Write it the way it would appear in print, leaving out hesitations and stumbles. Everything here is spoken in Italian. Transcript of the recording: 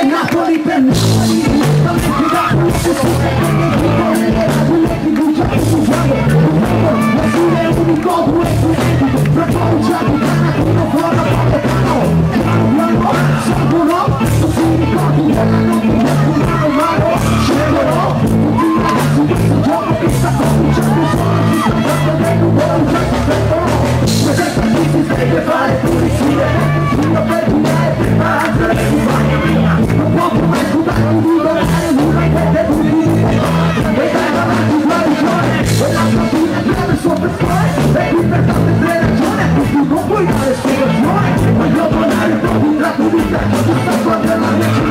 Napoli per noi, non si chiuda, non si non puoi dare spiegazione, voglio donare proprio un tratto di tempo, giusto quando la mia